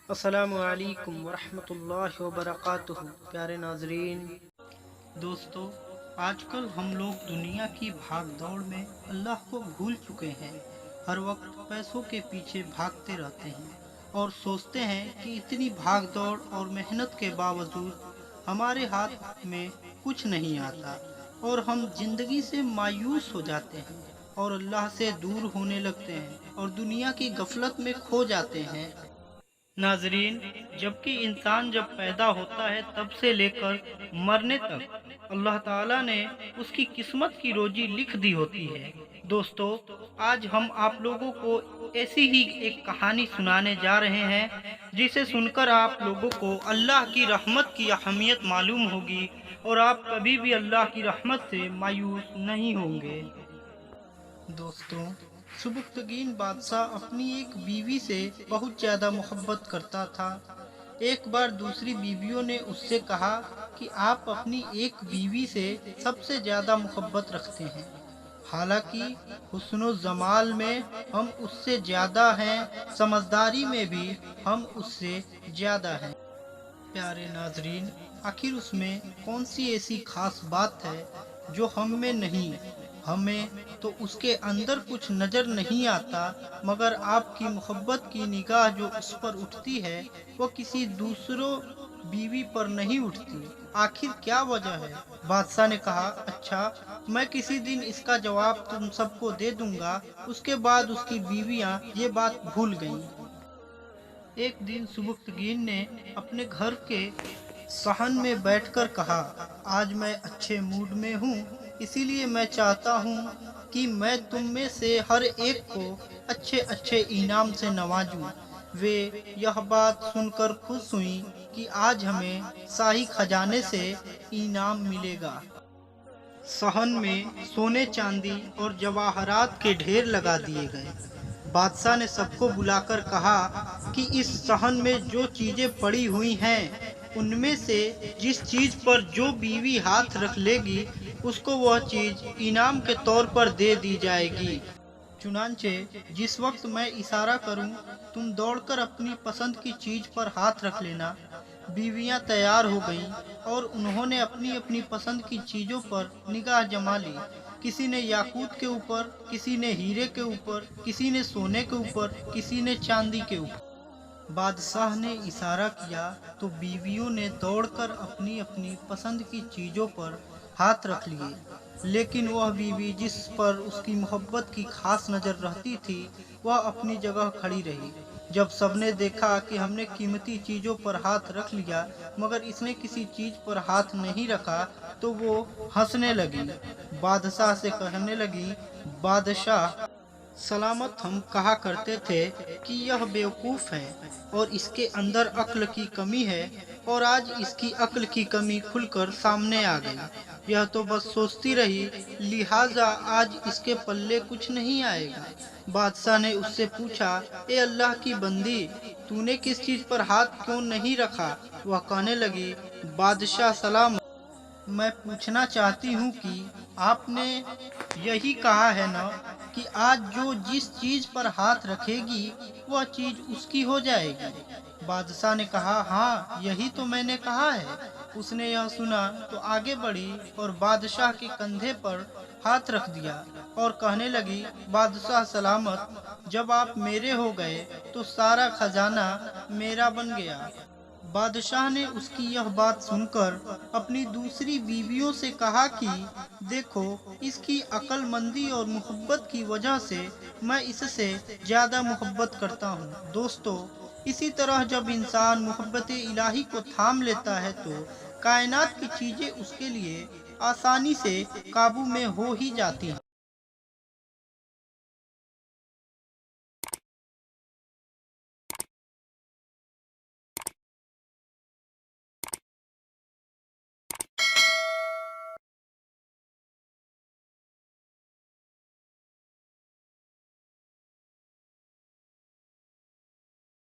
السلام علیکم ورحمۃ اللہ وبرکاتہ۔ پیارے ناظرین، دوستو، آج کل ہم لوگ دنیا کی بھاگ دوڑ میں اللہ کو بھول چکے ہیں۔ ہر وقت پیسوں کے پیچھے بھاگتے رہتے ہیں اور سوچتے ہیں کہ اتنی بھاگ دوڑ اور محنت کے باوجود ہمارے ہاتھ میں کچھ نہیں آتا اور ہم زندگی سے مایوس ہو جاتے ہیں اور اللہ سے دور ہونے لگتے ہیں اور دنیا کی غفلت میں کھو جاتے ہیں۔ ناظرین، جبکہ انسان جب پیدا ہوتا ہے تب سے لے کر مرنے تک اللہ تعالیٰ نے اس کی قسمت کی روزی لکھ دی ہوتی ہے۔ دوستو، آج ہم آپ لوگوں کو ایسی ہی ایک کہانی سنانے جا رہے ہیں جسے سن کر آپ لوگوں کو اللہ کی رحمت کی اہمیت معلوم ہوگی اور آپ کبھی بھی اللہ کی رحمت سے مایوس نہیں ہوں گے۔ دوستوں، سبکتگین بادشاہ اپنی ایک بیوی سے بہت زیادہ محبت کرتا تھا۔ ایک بار دوسری بیویوں نے اس سے کہا کہ آپ اپنی ایک بیوی سے سب سے زیادہ محبت رکھتے ہیں، حالانکہ حسن و جمال میں ہم اس سے زیادہ ہیں، سمجھداری میں بھی ہم اس سے زیادہ ہیں۔ پیارے ناظرین، آخر اس میں کون سی ایسی خاص بات ہے جو ہم میں نہیں؟ ہمیں تو اس کے اندر کچھ نظر نہیں آتا، مگر آپ کی محبت کی نگاہ جو اس پر اٹھتی ہے وہ کسی دوسروں بیوی پر نہیں اٹھتی۔ آخر کیا وجہ ہے؟ بادشاہ نے کہا، اچھا، میں کسی دن اس کا جواب تم سب کو دے دوں گا۔ اس کے بعد اس کی بیویاں یہ بات بھول گئیں۔ ایک دن سبکتگین نے اپنے گھر کے صحن میں بیٹھ کر کہا، آج میں اچھے موڈ میں ہوں، اسی لیے میں چاہتا ہوں کہ میں تم میں سے ہر ایک کو اچھے اچھے انعام سے نوازوں۔ وہ یہ بات سن کر خوش ہوئیں کہ آج ہمیں شاہی خزانے سے انعام ملے گا۔ صحن میں سونے چاندی اور جواہرات کے ڈھیر لگا دیے گئے۔ بادشاہ نے سب کو بلا کر کہا کہ اس صحن میں جو چیزیں پڑی ہوئی ہیں ان میں سے جس چیز پر جو بیوی ہاتھ رکھ لے گی اس کو وہ چیز انعام کے طور پر دے دی جائے گی۔ چنانچہ جس وقت میں اشارہ کروں تم دوڑ کر اپنی پسند کی چیز پر ہاتھ رکھ لینا۔ بیویاں تیار ہو گئیں اور انہوں نے اپنی اپنی پسند کی چیزوں پر نگاہ جما لی۔ کسی نے یاقوت کے اوپر، کسی نے ہیرے کے اوپر، کسی نے سونے کے اوپر، کسی نے چاندی کے اوپر۔ بادشاہ نے اشارہ کیا تو بیویوں نے دوڑ کر اپنی اپنی پسند کی چیزوں پر ہاتھ رکھ لیے، لیکن وہ بیوی جس پر اس کی محبت کی خاص نظر رہتی تھی وہ اپنی جگہ کھڑی رہی۔ جب سب نے دیکھا کہ ہم نے قیمتی چیزوں پر ہاتھ رکھ لیا مگر اس نے کسی چیز پر ہاتھ نہیں رکھا تو وہ ہنسنے لگی۔ بادشاہ سے کہنے لگی، بادشاہ سلامت، ہم کہا کرتے تھے کہ یہ بیوقوف ہے اور اس کے اندر عقل کی کمی ہے، اور آج اس کی عقل کی کمی کھل کر سامنے آ گئی۔ یہ تو بس سوچتی رہی، لہٰذا آج اس کے پلے کچھ نہیں آئے گا۔ بادشاہ نے اس سے پوچھا، اے اللہ کی بندی، تو نے کس چیز پر ہاتھ کیوں نہیں رکھا؟ وہ کہنے لگی، بادشاہ سلام، میں پوچھنا چاہتی ہوں کہ آپ نے یہی کہا ہے نا کہ آج جو جس چیز پر ہاتھ رکھے گی وہ چیز اس کی ہو جائے گی۔ بادشاہ نے کہا، ہاں، یہی تو میں نے کہا ہے۔ اس نے یہ سنا تو آگے بڑھی اور بادشاہ کے کندھے پر ہاتھ رکھ دیا اور کہنے لگی، بادشاہ سلامت، جب آپ میرے ہو گئے تو سارا خزانہ میرا بن گیا۔ بادشاہ نے اس کی یہ بات سن کر اپنی دوسری بیویوں سے کہا کہ دیکھو، اس کی عقل مندی اور محبت کی وجہ سے میں اس سے زیادہ محبت کرتا ہوں۔ دوستو، اسی طرح جب انسان محبت الہی کو تھام لیتا ہے تو کائنات کی چیزیں اس کے لیے آسانی سے قابو میں ہو ہی جاتی ہیں۔